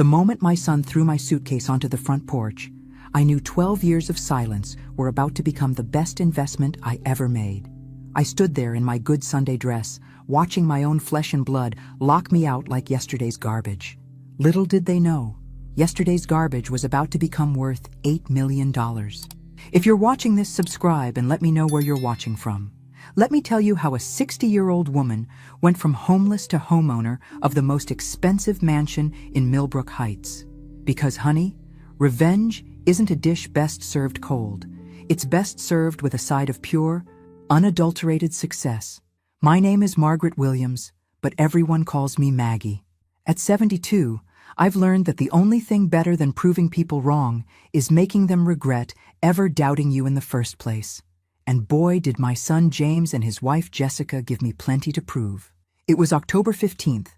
The moment my son threw my suitcase onto the front porch, I knew 12 years of silence were about to become the best investment I ever made. I stood there in my good Sunday dress, watching my own flesh and blood lock me out like yesterday's garbage. Little did they know, yesterday's garbage was about to become worth $8 million. If you're watching this, subscribe and let me know where you're watching from. Let me tell you how a 60-year-old woman went from homeless to homeowner of the most expensive mansion in Millbrook Heights. Because, honey, revenge isn't a dish best served cold. It's best served with a side of pure, unadulterated success. My name is Margaret Williams, but everyone calls me Maggie. At 72, I've learned that the only thing better than proving people wrong is making them regret ever doubting you in the first place. And boy, did my son James and his wife Jessica give me plenty to prove. It was October 15th,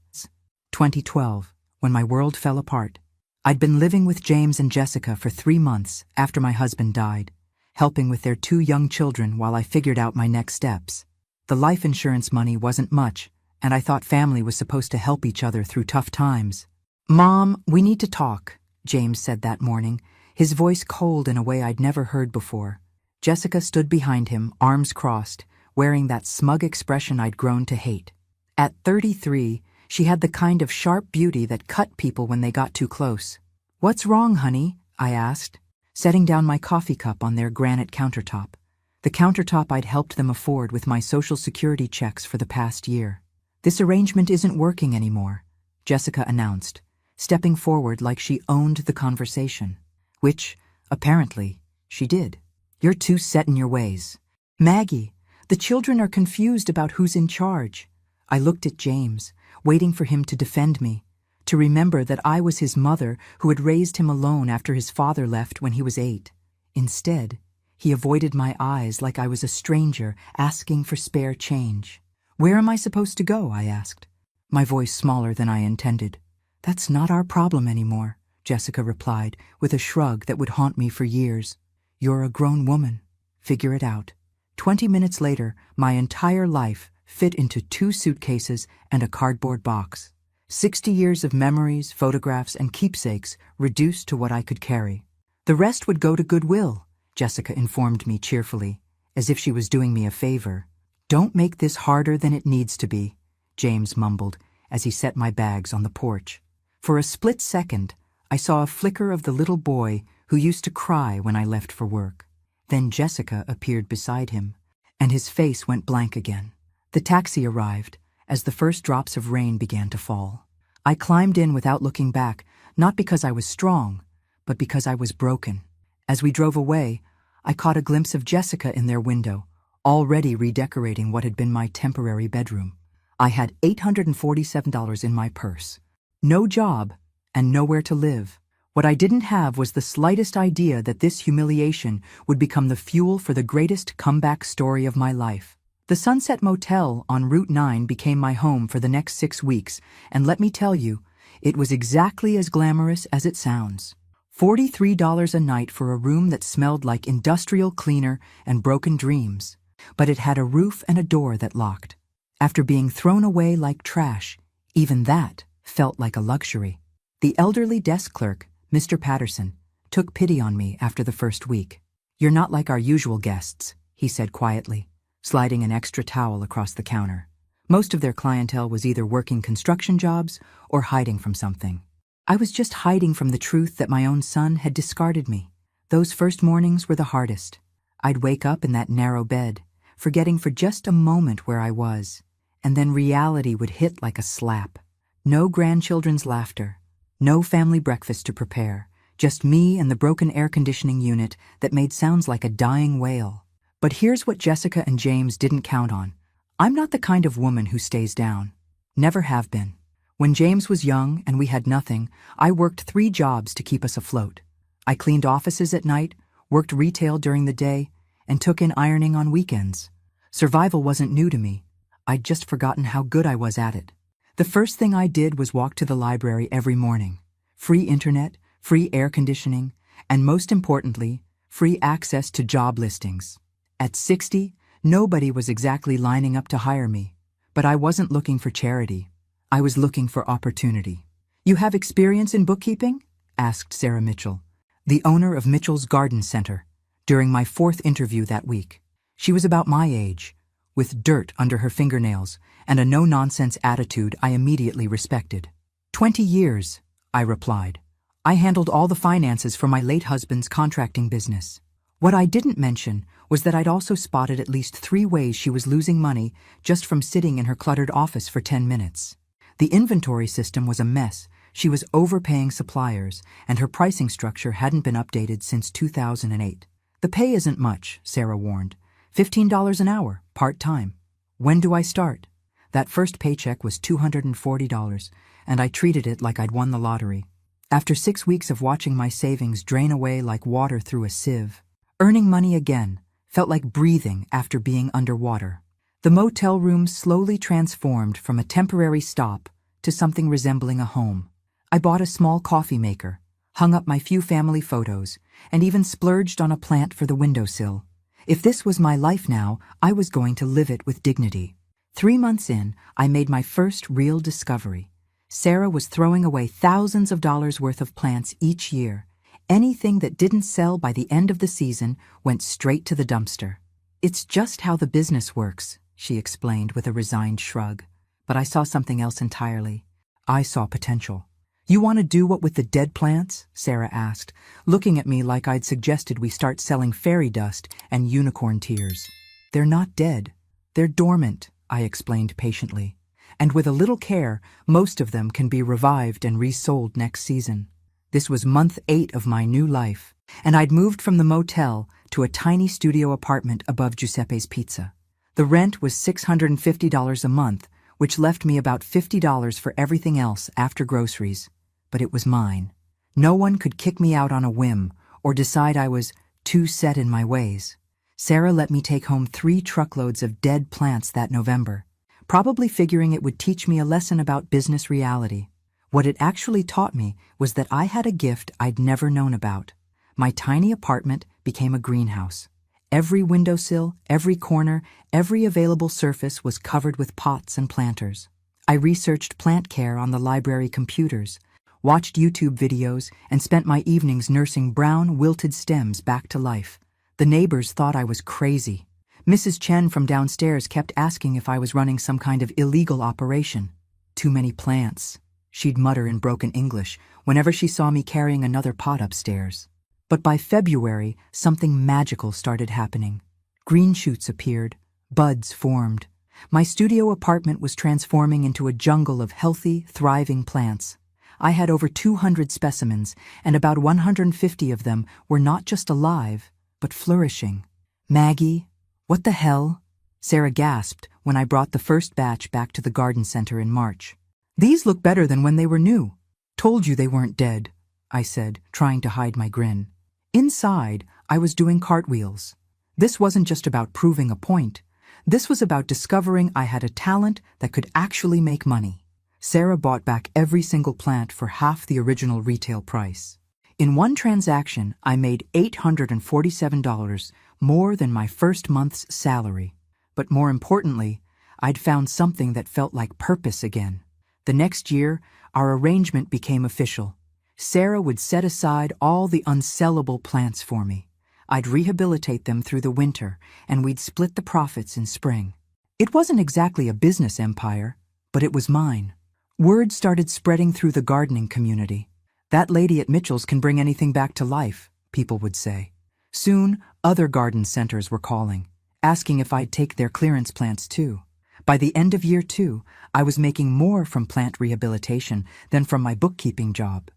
2012, when my world fell apart. I'd been living with James and Jessica for 3 months after my husband died, helping with their 2 young children while I figured out my next steps. The life insurance money wasn't much, and I thought family was supposed to help each other through tough times. "Mom, we need to talk," James said that morning, his voice cold in a way I'd never heard before. Jessica stood behind him, arms crossed, wearing that smug expression I'd grown to hate. At 33, she had the kind of sharp beauty that cut people when they got too close. "What's wrong, honey?" I asked, setting down my coffee cup on their granite countertop. The countertop I'd helped them afford with my Social Security checks for the past year. "This arrangement isn't working anymore," Jessica announced, stepping forward like she owned the conversation. Which, apparently, she did. "You're too set in your ways. Maggie, the children are confused about who's in charge." I looked at James, waiting for him to defend me, to remember that I was his mother who had raised him alone after his father left when he was 8. Instead, he avoided my eyes like I was a stranger asking for spare change. "Where am I supposed to go?" I asked, my voice smaller than I intended. "That's not our problem anymore," Jessica replied, with a shrug that would haunt me for years. "You're a grown woman. Figure it out." 20 minutes later, my entire life fit into 2 suitcases and a cardboard box. 60 years of memories, photographs, and keepsakes reduced to what I could carry. "The rest would go to Goodwill," Jessica informed me cheerfully, as if she was doing me a favor. "Don't make this harder than it needs to be," James mumbled as he set my bags on the porch. For a split second, I saw a flicker of the little boy who used to cry when I left for work. Then Jessica appeared beside him, and his face went blank again. The taxi arrived as the first drops of rain began to fall. I climbed in without looking back, not because I was strong, but because I was broken. As we drove away, I caught a glimpse of Jessica in their window, already redecorating what had been my temporary bedroom. I had $847 in my purse. No job, and nowhere to live. What I didn't have was the slightest idea that this humiliation would become the fuel for the greatest comeback story of my life. The Sunset Motel on Route 9 became my home for the next 6 weeks, and let me tell you, it was exactly as glamorous as it sounds. $43 a night for a room that smelled like industrial cleaner and broken dreams, but it had a roof and a door that locked. After being thrown away like trash, even that felt like a luxury. The elderly desk clerk, Mr. Patterson, took pity on me after the first week. "You're not like our usual guests," he said quietly, sliding an extra towel across the counter. Most of their clientele was either working construction jobs or hiding from something. I was just hiding from the truth that my own son had discarded me. Those first mornings were the hardest. I'd wake up in that narrow bed, forgetting for just a moment where I was, and then reality would hit like a slap. No grandchildren's laughter. No family breakfast to prepare, just me and the broken air conditioning unit that made sounds like a dying whale. But here's what Jessica and James didn't count on. I'm not the kind of woman who stays down. Never have been. When James was young and we had nothing, I worked 3 jobs to keep us afloat. I cleaned offices at night, worked retail during the day, and took in ironing on weekends. Survival wasn't new to me. I'd just forgotten how good I was at it. The first thing I did was walk to the library every morning. Free internet, free air conditioning, and most importantly, free access to job listings. At 60, nobody was exactly lining up to hire me, but I wasn't looking for charity. I was looking for opportunity. You have experience in bookkeeping? Asked Sarah Mitchell, the owner of Mitchell's Garden Center, during my 4th interview that week. She was about my age, with dirt under her fingernails and a no-nonsense attitude I immediately respected. 20 years, I replied. I handled all the finances for my late husband's contracting business. What I didn't mention was that I'd also spotted at least 3 ways she was losing money just from sitting in her cluttered office for 10 minutes. The inventory system was a mess. She was overpaying suppliers, and her pricing structure hadn't been updated since 2008. The pay isn't much, Sarah warned. $15 an hour, part-time. When do I start? That first paycheck was $240, and I treated it like I'd won the lottery. After 6 weeks of watching my savings drain away like water through a sieve, earning money again felt like breathing after being underwater. The motel room slowly transformed from a temporary stop to something resembling a home. I bought a small coffee maker, hung up my few family photos, and even splurged on a plant for the windowsill. If this was my life now, I was going to live it with dignity. 3 months in, I made my first real discovery. Sarah was throwing away thousands of dollars worth of plants each year. Anything that didn't sell by the end of the season went straight to the dumpster. It's just how the business works, she explained with a resigned shrug. But I saw something else entirely. I saw potential. You want to do what with the dead plants? Sarah asked, looking at me like I'd suggested we start selling fairy dust and unicorn tears. They're not dead. They're dormant, I explained patiently. And with a little care, most of them can be revived and resold next season. This was month 8 of my new life, and I'd moved from the motel to a tiny studio apartment above Giuseppe's Pizza. The rent was $650 a month, which left me about $50 for everything else after groceries. But it was mine. No one could kick me out on a whim or decide I was too set in my ways. Sarah let me take home 3 truckloads of dead plants that November, probably figuring it would teach me a lesson about business reality. What it actually taught me was that I had a gift I'd never known about. My tiny apartment became a greenhouse. Every windowsill, every corner, every available surface was covered with pots and planters. I researched plant care on the library computers, watched YouTube videos, and spent my evenings nursing brown, wilted stems back to life. The neighbors thought I was crazy. Mrs. Chen from downstairs kept asking if I was running some kind of illegal operation. Too many plants, she'd mutter in broken English whenever she saw me carrying another pot upstairs. But by February, something magical started happening. Green shoots appeared, buds formed. My studio apartment was transforming into a jungle of healthy, thriving plants. I had over 200 specimens, and about 150 of them were not just alive, but flourishing. Maggie, what the hell? Sarah gasped when I brought the first batch back to the garden center in March. These look better than when they were new. Told you they weren't dead, I said, trying to hide my grin. Inside, I was doing cartwheels. This wasn't just about proving a point. This was about discovering I had a talent that could actually make money. Sarah bought back every single plant for half the original retail price. In one transaction, I made $847, more than my first month's salary. But more importantly, I'd found something that felt like purpose again. The next year, our arrangement became official. Sarah would set aside all the unsellable plants for me. I'd rehabilitate them through the winter, and we'd split the profits in spring. It wasn't exactly a business empire, but it was mine. Word started spreading through the gardening community. That lady at Mitchell's can bring anything back to life, people would say. Soon, other garden centers were calling, asking if I'd take their clearance plants too. By the end of year 2, I was making more from plant rehabilitation than from my bookkeeping job.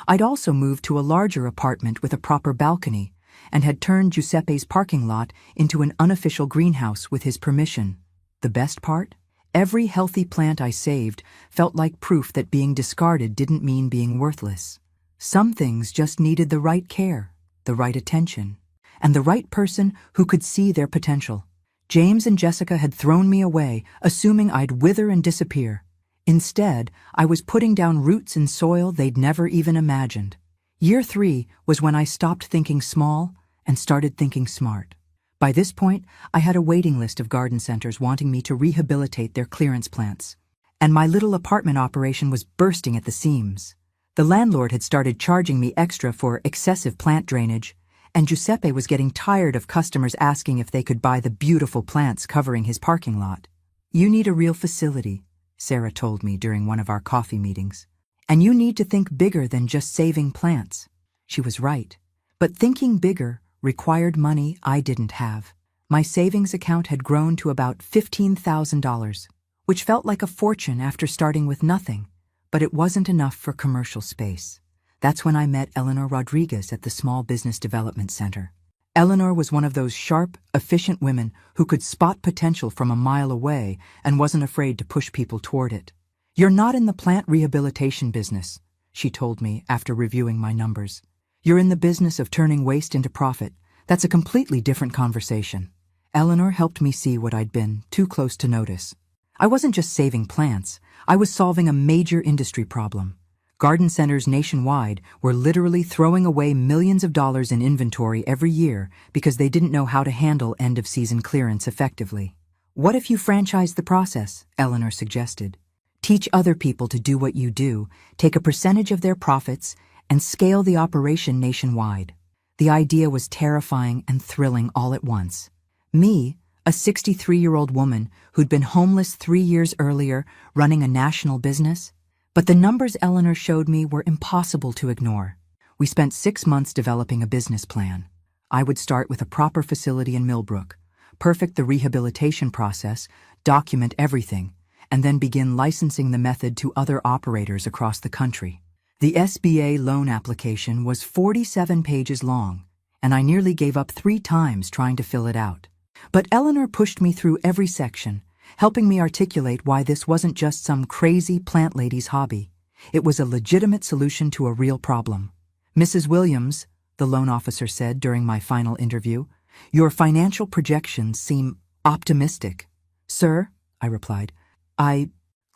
I'd also moved to a larger apartment with a proper balcony and had turned Giuseppe's parking lot into an unofficial greenhouse with his permission. The best part? Every healthy plant I saved felt like proof that being discarded didn't mean being worthless. Some things just needed the right care, the right attention, and the right person who could see their potential. James and Jessica had thrown me away, assuming I'd wither and disappear. Instead, I was putting down roots in soil they'd never even imagined. Year 3 was when I stopped thinking small and started thinking smart. By this point, I had a waiting list of garden centers wanting me to rehabilitate their clearance plants. And my little apartment operation was bursting at the seams. The landlord had started charging me extra for excessive plant drainage, and Giuseppe was getting tired of customers asking if they could buy the beautiful plants covering his parking lot. "You need a real facility," Sarah told me during one of our coffee meetings. "And you need to think bigger than just saving plants." She was right. But thinking bigger required money I didn't have. My savings account had grown to about $15,000, which felt like a fortune after starting with nothing, but it wasn't enough for commercial space. That's when I met Eleanor Rodriguez at the Small Business Development Center. Eleanor was one of those sharp, efficient women who could spot potential from a mile away and wasn't afraid to push people toward it. "You're not in the plant rehabilitation business," she told me after reviewing my numbers. "You're in the business of turning waste into profit. That's a completely different conversation." Eleanor helped me see what I'd been too close to notice. I wasn't just saving plants, I was solving a major industry problem. Garden centers nationwide were literally throwing away millions of dollars in inventory every year because they didn't know how to handle end-of-season clearance effectively. "What if you franchise the process?" Eleanor suggested. "Teach other people to do what you do, take a percentage of their profits, and scale the operation nationwide." The idea was terrifying and thrilling all at once. Me, a 63-year-old woman who'd been homeless 3 years earlier, running a national business? But the numbers Eleanor showed me were impossible to ignore. We spent 6 months developing a business plan. I would start with a proper facility in Millbrook, perfect the rehabilitation process, document everything, and then begin licensing the method to other operators across the country. The SBA loan application was 47 pages long, and I nearly gave up 3 times trying to fill it out. But Eleanor pushed me through every section, helping me articulate why this wasn't just some crazy plant lady's hobby. It was a legitimate solution to a real problem. "Mrs. Williams," the loan officer said during my final interview, "your financial projections seem optimistic." "Sir," I replied,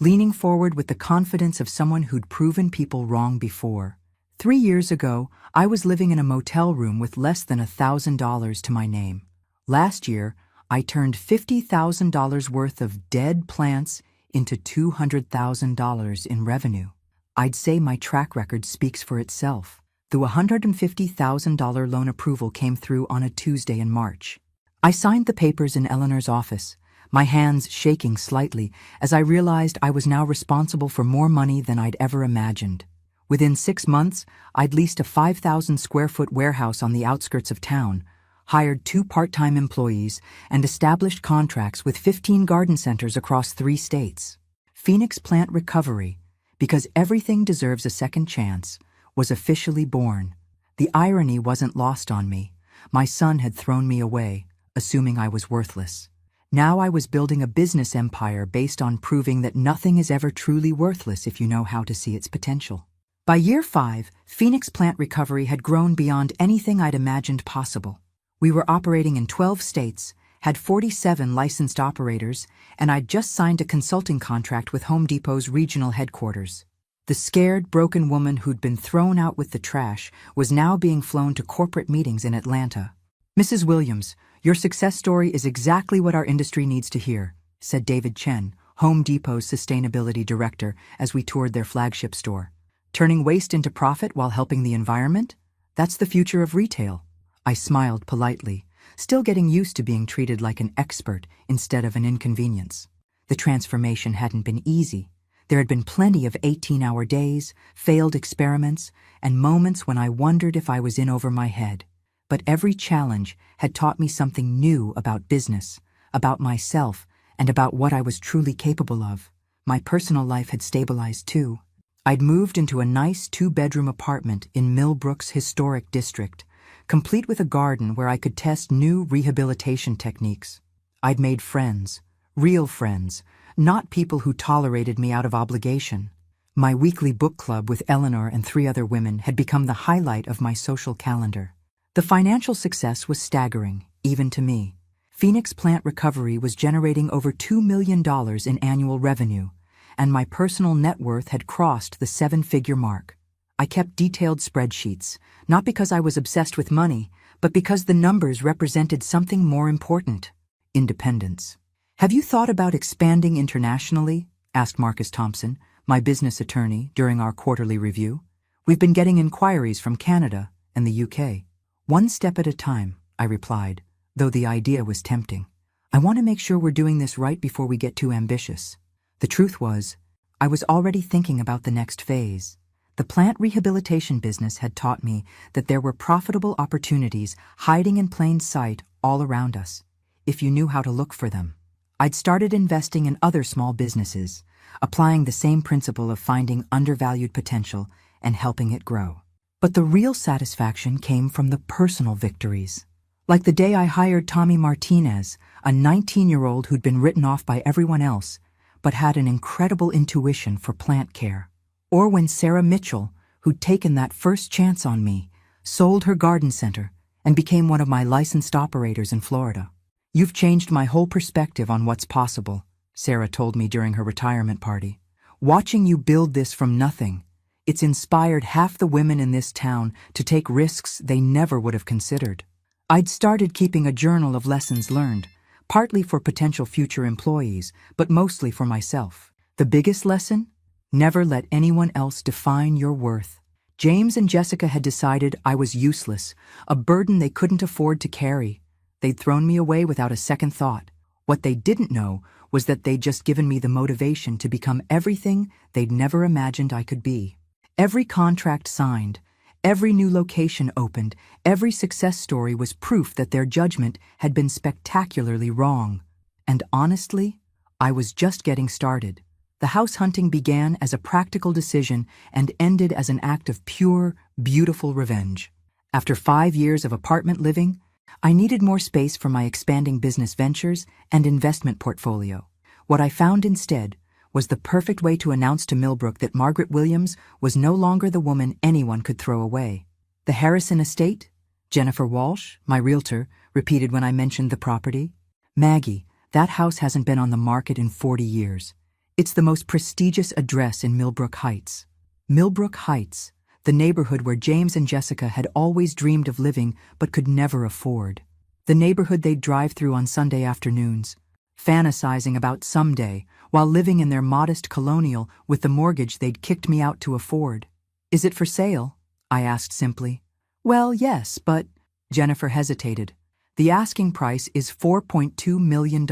leaning forward with the confidence of someone who'd proven people wrong before. 3 years ago, I was living in a motel room with less than $1,000 to my name. Last year, I turned $50,000 worth of dead plants into $200,000 in revenue. I'd say my track record speaks for itself. The $150,000 loan approval came through on a Tuesday in March. I signed the papers in Eleanor's office, my hands shaking slightly as I realized I was now responsible for more money than I'd ever imagined. Within 6 months, I'd leased a 5,000-square-foot warehouse on the outskirts of town, hired 2 part-time employees, and established contracts with 15 garden centers across 3 states. Phoenix Plant Recovery, because everything deserves a second chance, was officially born. The irony wasn't lost on me. My son had thrown me away, assuming I was worthless. Now I was building a business empire based on proving that nothing is ever truly worthless if you know how to see its potential. By year 5, Phoenix Plant Recovery had grown beyond anything I'd imagined possible. We were operating in 12 states, had 47 licensed operators, and I'd just signed a consulting contract with Home Depot's regional headquarters. The scared, broken woman who'd been thrown out with the trash was now being flown to corporate meetings in Atlanta. "Mrs. Williams, your success story is exactly what our industry needs to hear," said David Chen, Home Depot's sustainability director, as we toured their flagship store. "Turning waste into profit while helping the environment? That's the future of retail." I smiled politely, still getting used to being treated like an expert instead of an inconvenience. The transformation hadn't been easy. There had been plenty of 18-hour days, failed experiments, and moments when I wondered if I was in over my head. But every challenge had taught me something new about business, about myself, and about what I was truly capable of. My personal life had stabilized too. I'd moved into a nice 2-bedroom apartment in Millbrook's historic district, complete with a garden where I could test new rehabilitation techniques. I'd made friends, real friends, not people who tolerated me out of obligation. My weekly book club with Eleanor and 3 other women had become the highlight of my social calendar. The financial success was staggering, even to me. Phoenix Plant Recovery was generating over $2 million in annual revenue, and my personal net worth had crossed the 7-figure mark. I kept detailed spreadsheets, not because I was obsessed with money, but because the numbers represented something more important: independence. "Have you thought about expanding internationally?" asked Marcus Thompson, my business attorney, during our quarterly review. We've been getting inquiries from Canada and the UK. One step at a time, I replied, though the idea was tempting. I want to make sure we're doing this right before we get too ambitious. The truth was, I was already thinking about the next phase. The plant rehabilitation business had taught me that there were profitable opportunities hiding in plain sight all around us, if you knew how to look for them. I'd started investing in other small businesses, applying the same principle of finding undervalued potential and helping it grow. But the real satisfaction came from the personal victories. Like the day I hired Tommy Martinez, a 19-year-old who'd been written off by everyone else, but had an incredible intuition for plant care. Or when Sarah Mitchell, who'd taken that first chance on me, sold her garden center and became one of my licensed operators in Florida. You've changed my whole perspective on what's possible, Sarah told me during her retirement party. Watching you build this from nothing, it's inspired half the women in this town to take risks they never would have considered. I'd started keeping a journal of lessons learned, partly for potential future employees, but mostly for myself. The biggest lesson? Never let anyone else define your worth. James and Jessica had decided I was useless, a burden they couldn't afford to carry. They'd thrown me away without a second thought. What they didn't know was that they'd just given me the motivation to become everything they'd never imagined I could be. Every contract signed, every new location opened, every success story was proof that their judgment had been spectacularly wrong. And honestly, I was just getting started. The house hunting began as a practical decision and ended as an act of pure, beautiful revenge. After 5 years of apartment living, I needed more space for my expanding business ventures and investment portfolio. What I found instead was the perfect way to announce to Millbrook that Margaret Williams was no longer the woman anyone could throw away. The Harrison estate? Jennifer Walsh, my realtor, repeated when I mentioned the property. Maggie, that house hasn't been on the market in 40 years. It's the most prestigious address in Millbrook Heights. Millbrook Heights, the neighborhood where James and Jessica had always dreamed of living but could never afford. The neighborhood they'd drive through on Sunday afternoons, fantasizing about someday, while living in their modest colonial with the mortgage they'd kicked me out to afford. Is it for sale? I asked simply. Well, yes, but Jennifer hesitated. The asking price is $4.2 million.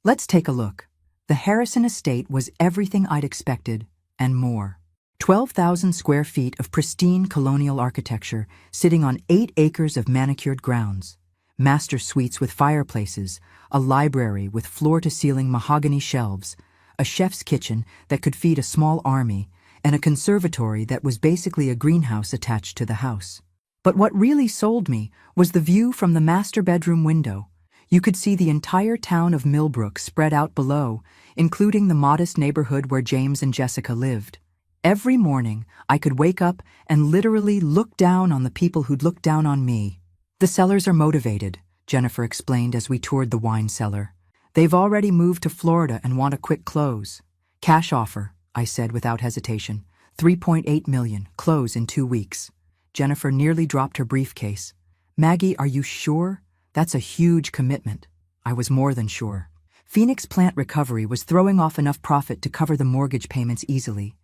Let's take a look. The Harrison estate was everything I'd expected, and more. 12,000 square feet of pristine colonial architecture sitting on 8 acres of manicured grounds. Master suites with fireplaces, a library with floor-to-ceiling mahogany shelves, a chef's kitchen that could feed a small army, and a conservatory that was basically a greenhouse attached to the house. But what really sold me was the view from the master bedroom window. You could see the entire town of Millbrook spread out below, including the modest neighborhood where James and Jessica lived. Every morning, I could wake up and literally look down on the people who'd looked down on me. The sellers are motivated, Jennifer explained as we toured the wine cellar. They've already moved to Florida and want a quick close. Cash offer, I said without hesitation. $3.8 million, close in 2 weeks. Jennifer nearly dropped her briefcase. Maggie, are you sure? That's a huge commitment. I was more than sure. Phoenix Plant Recovery was throwing off enough profit to cover the mortgage payments easily.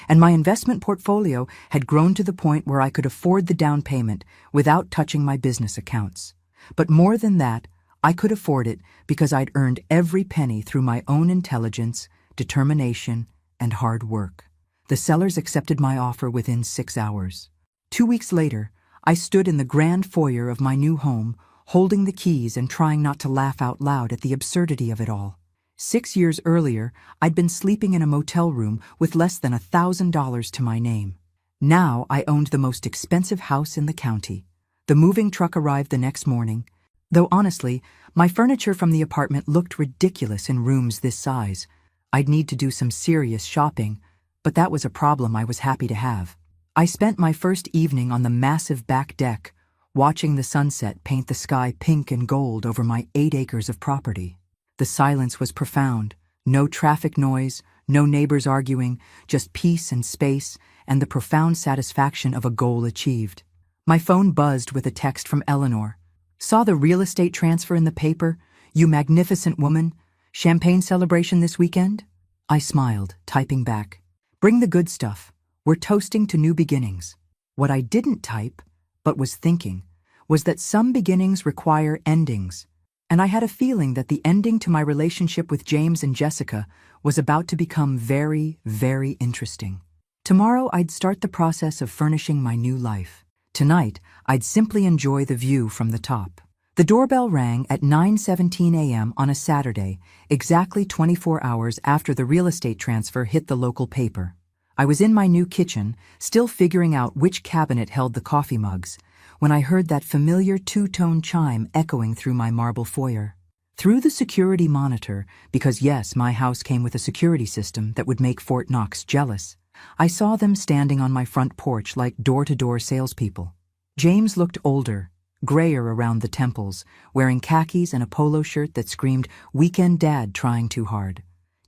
And my investment portfolio had grown to the point where I could afford the down payment without touching my business accounts. But more than that, I could afford it because I'd earned every penny through my own intelligence, determination, and hard work. The sellers accepted my offer within 6 hours. 2 weeks later, I stood in the grand foyer of my new home, holding the keys and trying not to laugh out loud at the absurdity of it all. 6 years earlier, I'd been sleeping in a motel room with less than $1,000 to my name. Now I owned the most expensive house in the county. The moving truck arrived the next morning, though honestly, my furniture from the apartment looked ridiculous in rooms this size. I'd need to do some serious shopping, but that was a problem I was happy to have. I spent my first evening on the massive back deck, watching the sunset paint the sky pink and gold over my 8 acres of property. The silence was profound. No traffic noise, no neighbors arguing, just peace and space and the profound satisfaction of a goal achieved. My phone buzzed with a text from Eleanor. Saw the real estate transfer in the paper, you magnificent woman. Champagne celebration this weekend? I smiled, typing back. Bring the good stuff. We're toasting to new beginnings. What I didn't type, but was thinking, was that some beginnings require endings, and I had a feeling that the ending to my relationship with James and Jessica was about to become very, very interesting. Tomorrow I'd start the process of furnishing my new life. Tonight, I'd simply enjoy the view from the top. The doorbell rang at 9:17 a.m. on a Saturday, exactly 24 hours after the real estate transfer hit the local paper. I was in my new kitchen, still figuring out which cabinet held the coffee mugs, when I heard that familiar two-tone chime echoing through my marble foyer. Through the security monitor, because yes, my house came with a security system that would make Fort Knox jealous, I saw them standing on my front porch like door-to-door salespeople. James looked older, grayer around the temples, wearing khakis and a polo shirt that screamed, "Weekend Dad trying too hard."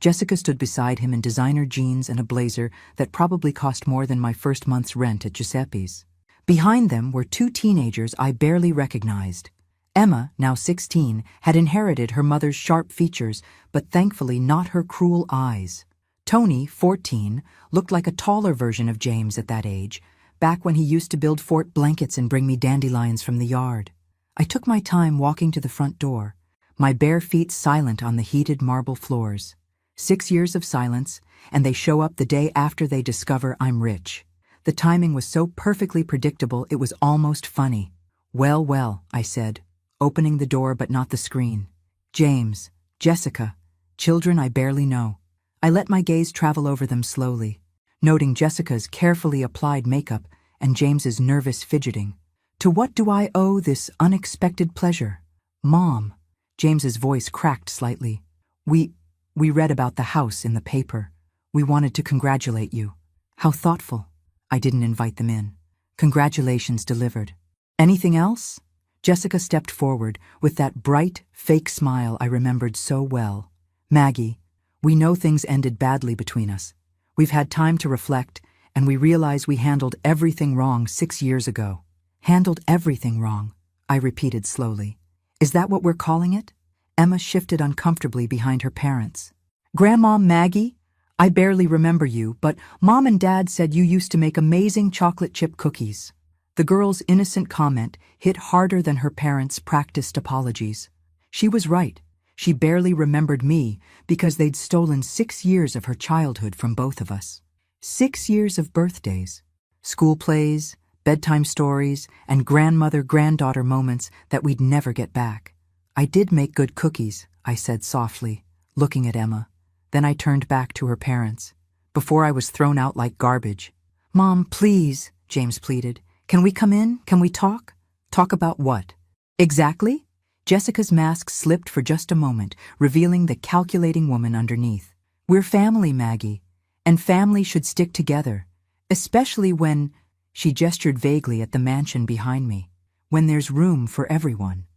Jessica stood beside him in designer jeans and a blazer that probably cost more than my first month's rent at Giuseppe's. Behind them were two teenagers I barely recognized. Emma, now 16, had inherited her mother's sharp features, but thankfully not her cruel eyes. Tony, 14, looked like a taller version of James at that age, back when he used to build fort blankets and bring me dandelions from the yard. I took my time walking to the front door, my bare feet silent on the heated marble floors. 6 years of silence, and they show up the day after they discover I'm rich. The timing was so perfectly predictable it was almost funny. "Well, well," I said, opening the door but not the screen. "James, Jessica, children I barely know." I let my gaze travel over them slowly, noting Jessica's carefully applied makeup and James's nervous fidgeting. "To what do I owe this unexpected pleasure?" "Mom," James's voice cracked slightly. We read about the house in the paper. We wanted to congratulate you." "How thoughtful." I didn't invite them in. "Congratulations delivered." "Anything else?" Jessica stepped forward with that bright, fake smile I remembered so well. "Maggie, we know things ended badly between us. We've had time to reflect, and we realize we handled everything wrong 6 years ago." "Handled everything wrong," I repeated slowly. "Is that what we're calling it?" Emma shifted uncomfortably behind her parents. "Grandma Maggie, I barely remember you, but Mom and Dad said you used to make amazing chocolate chip cookies." The girl's innocent comment hit harder than her parents' practiced apologies. She was right. She barely remembered me because they'd stolen 6 years of her childhood from both of us. 6 years of birthdays, school plays, bedtime stories, and grandmother-granddaughter moments that we'd never get back. "I did make good cookies," I said softly, looking at Emma. Then I turned back to her parents, before I was thrown out like garbage. "Mom, please," James pleaded. "Can we come in? Can we talk?" "Talk about what?" "Exactly?" Jessica's mask slipped for just a moment, revealing the calculating woman underneath. "We're family, Maggie, and family should stick together, especially when," she gestured vaguely at the mansion behind me, "when there's room for everyone."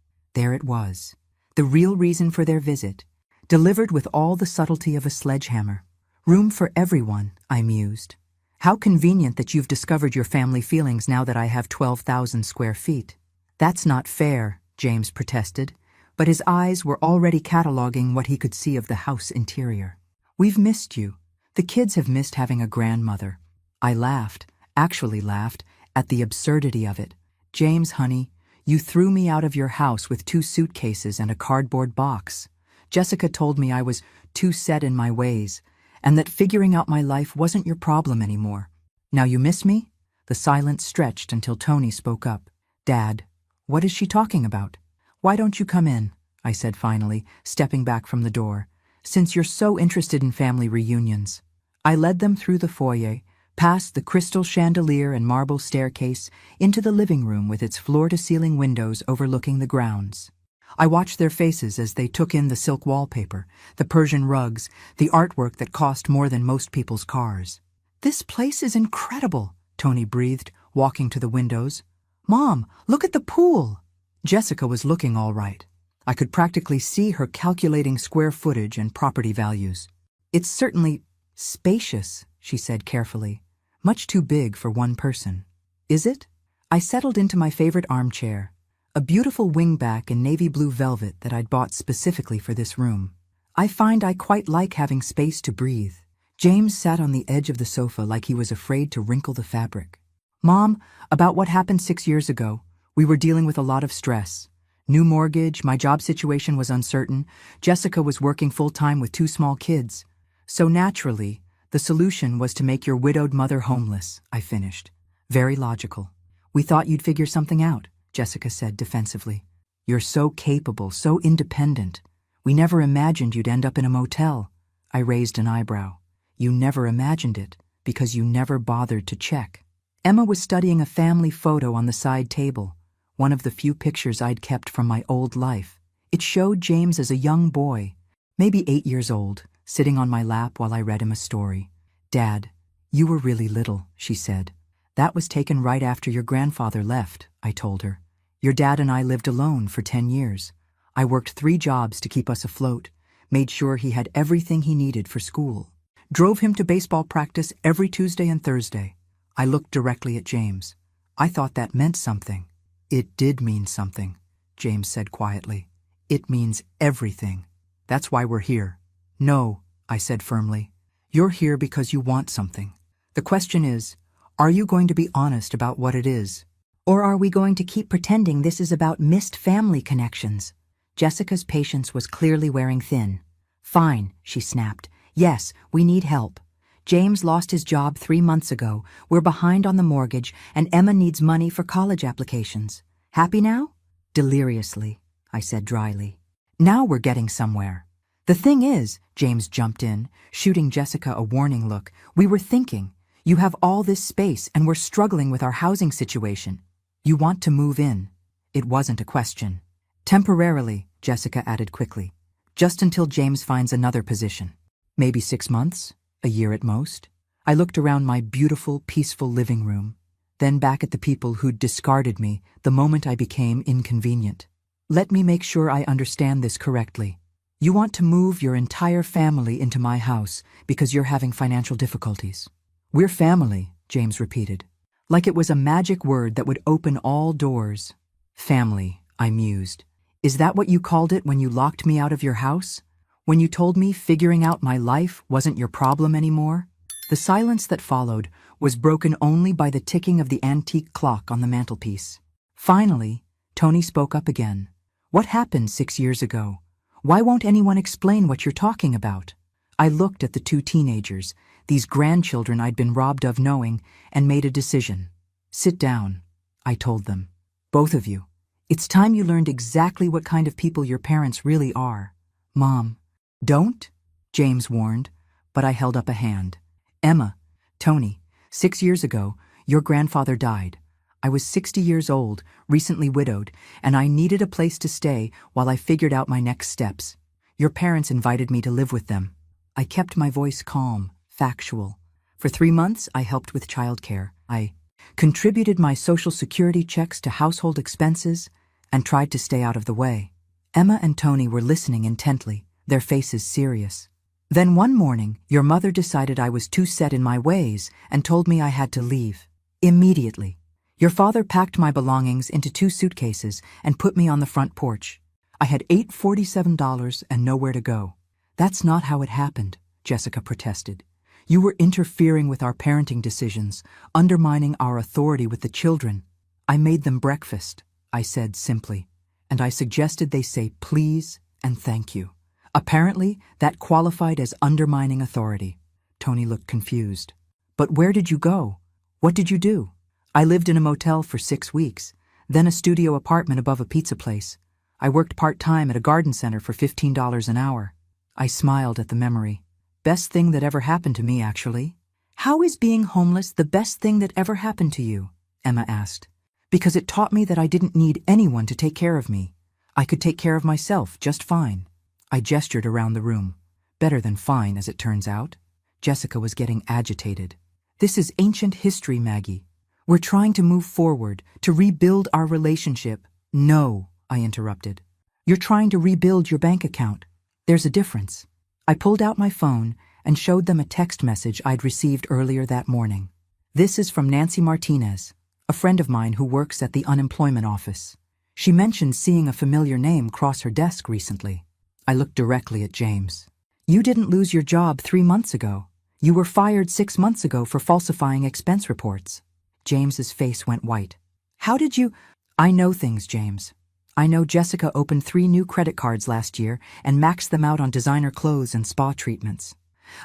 There it was, the real reason for their visit, delivered with all the subtlety of a sledgehammer. "Room for everyone," I mused. "How convenient that you've discovered your family feelings now that I have 12,000 square feet." "That's not fair," James protested, but his eyes were already cataloging what he could see of the house interior. "We've missed you. The kids have missed having a grandmother." I laughed, actually laughed, at the absurdity of it. "James, honey, you threw me out of your house with 2 suitcases and a cardboard box. Jessica told me I was too set in my ways, and that figuring out my life wasn't your problem anymore. Now you miss me?" The silence stretched until Tony spoke up. "Dad, what is she talking about?" "Why don't you come in?" I said finally, stepping back from the door, "since you're so interested in family reunions." I led them through the foyer, past the crystal chandelier and marble staircase, into the living room with its floor-to-ceiling windows overlooking the grounds. I watched their faces as they took in the silk wallpaper, the Persian rugs, the artwork that cost more than most people's cars. "This place is incredible," Tony breathed, walking to the windows. "Mom, look at the pool!" Jessica was looking all right. I could practically see her calculating square footage and property values. "It's certainly spacious," she said carefully. "Much too big for one person." "Is it?" I settled into my favorite armchair, a beautiful wingback in navy blue velvet that I'd bought specifically for this room. "I find I quite like having space to breathe." James sat on the edge of the sofa like he was afraid to wrinkle the fabric. Mom, about what happened 6 years ago. We were dealing with a lot of stress. New mortgage, my job situation was uncertain. Jessica was working full-time with 2 small kids. So naturally, the solution was to make your widowed mother homeless, I finished. Very logical. We thought you'd figure something out, Jessica said defensively. You're so capable, so independent. We never imagined you'd end up in a motel. I raised an eyebrow. You never imagined it, because you never bothered to check. Emma was studying a family photo on the side table, one of the few pictures I'd kept from my old life. It showed James as a young boy, maybe 8 years old, sitting on my lap while I read him a story. Dad, you were really little, she said. That was taken right after your grandfather left, I told her. Your dad and I lived alone for 10 years. I worked 3 jobs to keep us afloat, made sure he had everything he needed for school. Drove him to baseball practice every Tuesday and Thursday. I looked directly at James. I thought that meant something. It did mean something, James said quietly. It means everything. That's why we're here. No, I said firmly. You're here because you want something. The question is, are you going to be honest about what it is? Or are we going to keep pretending this is about missed family connections? Jessica's patience was clearly wearing thin. Fine, she snapped. Yes, we need help. James lost his job 3 months ago. We're behind on the mortgage, and Emma needs money for college applications. Happy now? Deliriously, I said dryly. Now we're getting somewhere. The thing is, James jumped in, shooting Jessica a warning look, we were thinking, you have all this space and we're struggling with our housing situation. You want to move in. It wasn't a question. Temporarily, Jessica added quickly. Just until James finds another position. Maybe 6 months? A year at most? I looked around my beautiful, peaceful living room, then back at the people who'd discarded me the moment I became inconvenient. Let me make sure I understand this correctly. You want to move your entire family into my house because you're having financial difficulties. We're family, James repeated, like it was a magic word that would open all doors. Family, I mused. Is that what you called it when you locked me out of your house? When you told me figuring out my life wasn't your problem anymore? The silence that followed was broken only by the ticking of the antique clock on the mantelpiece. Finally, Tony spoke up again. What happened 6 years ago? Why won't anyone explain what you're talking about? I looked at the 2 teenagers, these grandchildren I'd been robbed of knowing, and made a decision. Sit down, I told them. Both of you. It's time you learned exactly what kind of people your parents really are. Mom. Don't, James warned, but I held up a hand. Emma, Tony, 6 years ago, your grandfather died. I was 60 years old, recently widowed, and I needed a place to stay while I figured out my next steps. Your parents invited me to live with them. I kept my voice calm, factual. For 3 months, I helped with childcare. I contributed my Social Security checks to household expenses and tried to stay out of the way. Emma and Tony were listening intently, their faces serious. Then one morning, your mother decided I was too set in my ways and told me I had to leave. Immediately. Your father packed my belongings into 2 suitcases and put me on the front porch. I had $847 and nowhere to go. That's not how it happened, Jessica protested. You were interfering with our parenting decisions, undermining our authority with the children. I made them breakfast, I said simply, and I suggested they say please and thank you. Apparently, that qualified as undermining authority. Tony looked confused. But where did you go? What did you do? I lived in a motel for 6 weeks, then a studio apartment above a pizza place. I worked part-time at a garden center for $15 an hour. I smiled at the memory. Best thing that ever happened to me, actually. How is being homeless the best thing that ever happened to you? Emma asked. Because it taught me that I didn't need anyone to take care of me. I could take care of myself just fine. I gestured around the room. Better than fine, as it turns out. Jessica was getting agitated. This is ancient history, Maggie. We're trying to move forward, to rebuild our relationship. No, I interrupted. You're trying to rebuild your bank account. There's a difference. I pulled out my phone and showed them a text message I'd received earlier that morning. This is from Nancy Martinez, a friend of mine who works at the unemployment office. She mentioned seeing a familiar name cross her desk recently. I looked directly at James. You didn't lose your job 3 months ago. You were fired 6 months ago for falsifying expense reports. James's face went white. How did you— I know things, James. I know Jessica opened 3 new credit cards last year and maxed them out on designer clothes and spa treatments.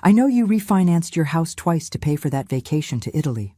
I know you refinanced your house twice to pay for that vacation to Italy.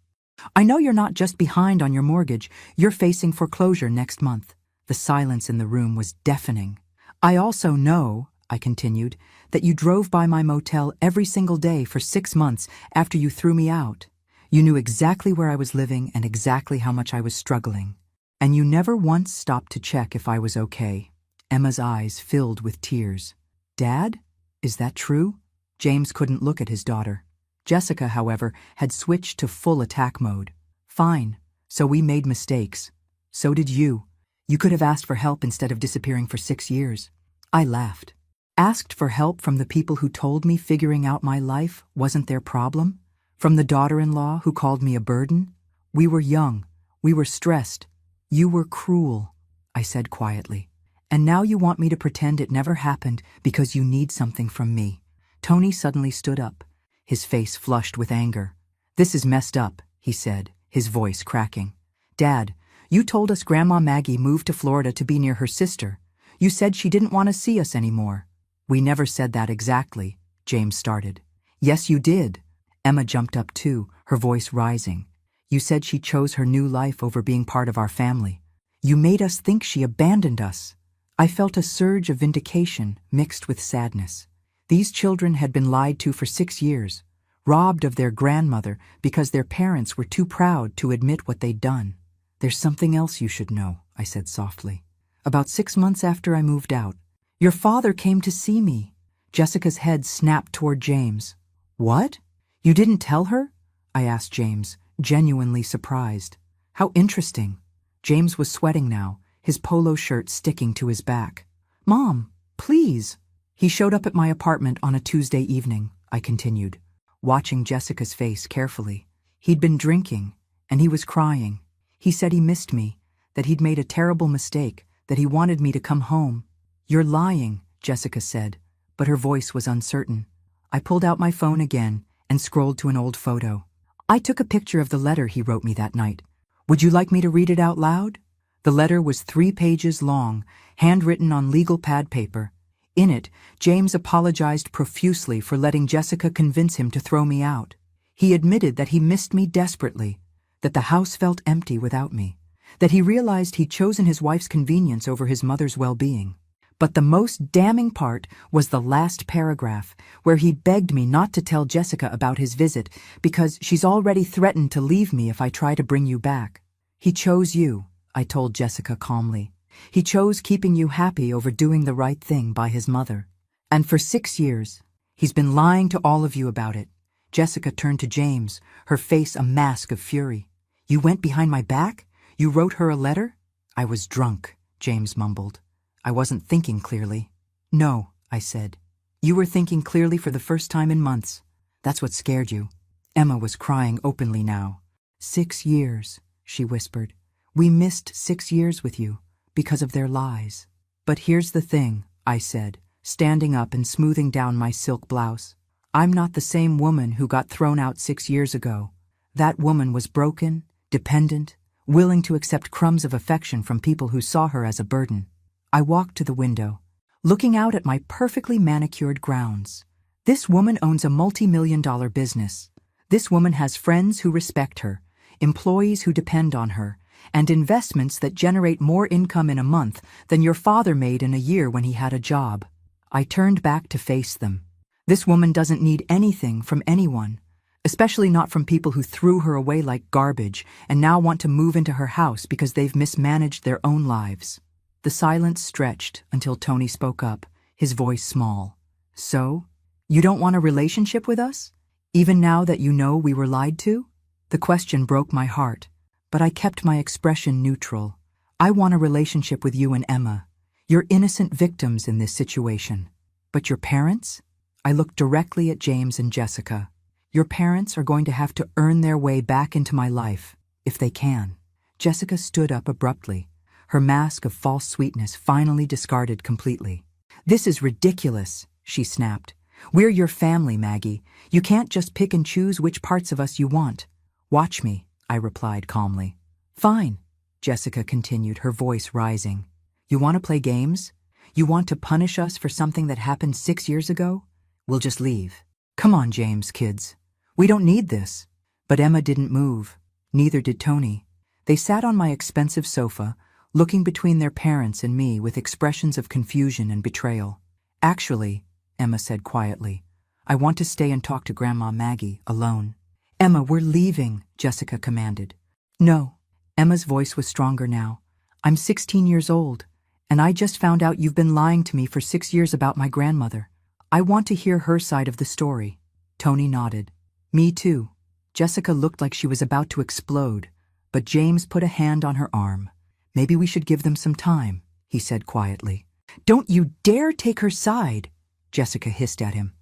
I know you're not just behind on your mortgage, you're facing foreclosure next month. The silence in the room was deafening. I also know, I continued, that you drove by my motel every single day for 6 months after you threw me out. You knew exactly where I was living and exactly how much I was struggling. And you never once stopped to check if I was okay. Emma's eyes filled with tears. Dad? Is that true? James couldn't look at his daughter. Jessica, however, had switched to full attack mode. Fine. So we made mistakes. So did you. You could have asked for help instead of disappearing for 6 years. I laughed. Asked for help from the people who told me figuring out my life wasn't their problem? From the daughter-in-law who called me a burden? We were young. We were stressed. You were cruel, I said quietly. And now you want me to pretend it never happened because you need something from me. Tony suddenly stood up, his face flushed with anger. This is messed up, he said, his voice cracking. Dad, you told us Grandma Maggie moved to Florida to be near her sister. You said she didn't want to see us anymore. We never said that exactly, James started. Yes, you did. Emma jumped up too, her voice rising. You said she chose her new life over being part of our family. You made us think she abandoned us. I felt a surge of vindication mixed with sadness. These children had been lied to for 6 years, robbed of their grandmother because their parents were too proud to admit what they'd done. There's something else you should know, I said softly. About 6 months after I moved out, your father came to see me. Jessica's head snapped toward James. What? You didn't tell her? I asked James, genuinely surprised. How interesting. James was sweating now, his polo shirt sticking to his back. Mom, please. He showed up at my apartment on a Tuesday evening, I continued, watching Jessica's face carefully. He'd been drinking, and he was crying. He said he missed me, that he'd made a terrible mistake, that he wanted me to come home. You're lying, Jessica said, but her voice was uncertain. I pulled out my phone again and scrolled to an old photo. I took a picture of the letter he wrote me that night. Would you like me to read it out loud? The letter was 3 pages long, handwritten on legal pad paper. In it, James apologized profusely for letting Jessica convince him to throw me out. He admitted that he missed me desperately, that the house felt empty without me, that he realized he'd chosen his wife's convenience over his mother's well-being. But the most damning part was the last paragraph, where he begged me not to tell Jessica about his visit because she's already threatened to leave me if I try to bring you back. He chose you, I told Jessica calmly. He chose keeping you happy over doing the right thing by his mother. And for 6 years, he's been lying to all of you about it. Jessica turned to James, her face a mask of fury. You went behind my back? You wrote her a letter? I was drunk, James mumbled. I wasn't thinking clearly. No, I said. You were thinking clearly for the first time in months. That's what scared you. Emma was crying openly now. 6 years, she whispered. We missed 6 years with you because of their lies. But here's the thing, I said, standing up and smoothing down my silk blouse. I'm not the same woman who got thrown out 6 years ago. That woman was broken, dependent, willing to accept crumbs of affection from people who saw her as a burden. I walked to the window, looking out at my perfectly manicured grounds. This woman owns a multi-million-dollar business. This woman has friends who respect her, employees who depend on her, and investments that generate more income in a month than your father made in a year when he had a job. I turned back to face them. This woman doesn't need anything from anyone, especially not from people who threw her away like garbage and now want to move into her house because they've mismanaged their own lives. The silence stretched until Tony spoke up, his voice small. So, you don't want a relationship with us? Even now that you know we were lied to? The question broke my heart, but I kept my expression neutral. I want a relationship with you and Emma. You're innocent victims in this situation. But your parents? I looked directly at James and Jessica. Your parents are going to have to earn their way back into my life, if they can. Jessica stood up abruptly, her mask of false sweetness finally discarded completely. This is ridiculous, she snapped. We're your family, Maggie. You can't just pick and choose which parts of us you want. Watch me, I replied calmly. Fine, Jessica continued, her voice rising. You want to play games? You want to punish us for something that happened 6 years ago? We'll just leave. Come on, James, kids. We don't need this. But Emma didn't move. Neither did Tony. They sat on my expensive sofa, looking between their parents and me with expressions of confusion and betrayal. Actually, Emma said quietly, I want to stay and talk to Grandma Maggie alone. Emma, we're leaving, Jessica commanded. No. Emma's voice was stronger now. I'm 16 years old, and I just found out you've been lying to me for 6 years about my grandmother. I want to hear her side of the story. Tony nodded. Me too. Jessica looked like she was about to explode, but James put a hand on her arm. Maybe we should give them some time, he said quietly. Don't you dare take her side, Jessica hissed at him.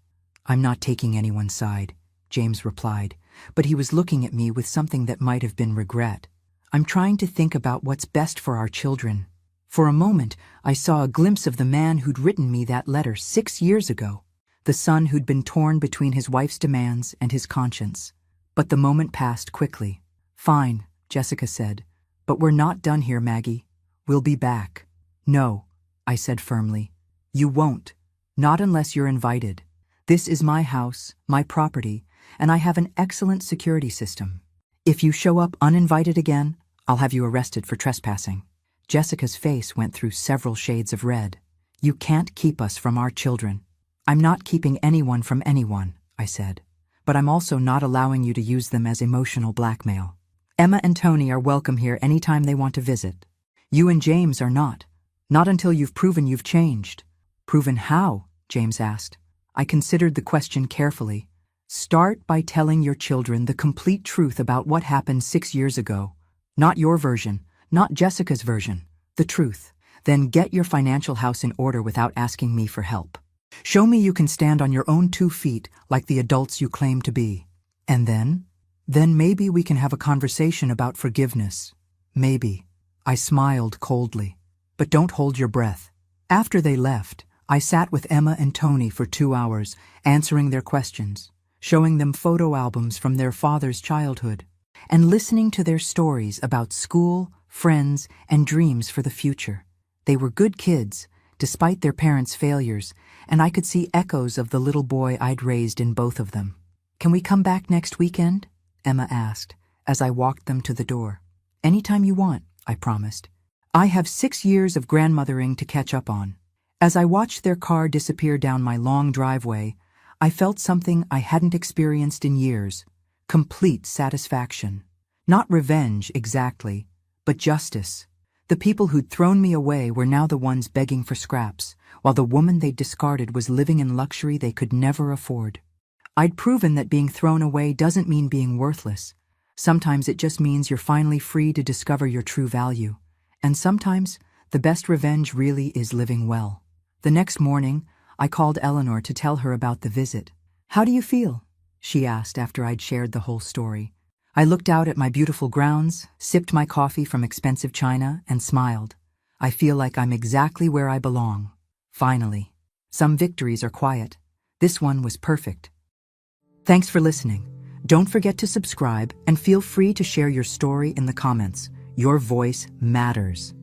I'm not taking anyone's side, James replied, but he was looking at me with something that might have been regret. I'm trying to think about what's best for our children. For a moment, I saw a glimpse of the man who'd written me that letter 6 years ago, the son who'd been torn between his wife's demands and his conscience. But the moment passed quickly. Fine, Jessica said, but we're not done here, Maggie. We'll be back. No, I said firmly. You won't. Not unless you're invited. This is my house, my property, and I have an excellent security system. If you show up uninvited again, I'll have you arrested for trespassing. Jessica's face went through several shades of red. You can't keep us from our children. I'm not keeping anyone from anyone, I said, but I'm also not allowing you to use them as emotional blackmail. Emma and Tony are welcome here anytime they want to visit. You and James are not. Not until you've proven you've changed. Proven how? James asked. I considered the question carefully. Start by telling your children the complete truth about what happened 6 years ago. Not your version, not Jessica's version, the truth. Then get your financial house in order without asking me for help. Show me you can stand on your own 2 feet like the adults you claim to be. And then maybe we can have a conversation about forgiveness. Maybe. I smiled coldly. But don't hold your breath. After they left, I sat with Emma and Tony for 2 hours, answering their questions, showing them photo albums from their father's childhood, and listening to their stories about school, friends, and dreams for the future. They were good kids, despite their parents' failures, and I could see echoes of the little boy I'd raised in both of them. Can we come back next weekend? Emma asked, as I walked them to the door. Anytime you want, I promised. I have 6 years of grandmothering to catch up on. As I watched their car disappear down my long driveway, I felt something I hadn't experienced in years. Complete satisfaction. Not revenge, exactly, but justice. The people who'd thrown me away were now the ones begging for scraps, while the woman they'd discarded was living in luxury they could never afford. I'd proven that being thrown away doesn't mean being worthless. Sometimes it just means you're finally free to discover your true value. And sometimes, the best revenge really is living well. The next morning, I called Eleanor to tell her about the visit. How do you feel? She asked after I'd shared the whole story. I looked out at my beautiful grounds, sipped my coffee from expensive china, and smiled. I feel like I'm exactly where I belong. Finally. Some victories are quiet. This one was perfect. Thanks for listening. Don't forget to subscribe and feel free to share your story in the comments. Your voice matters.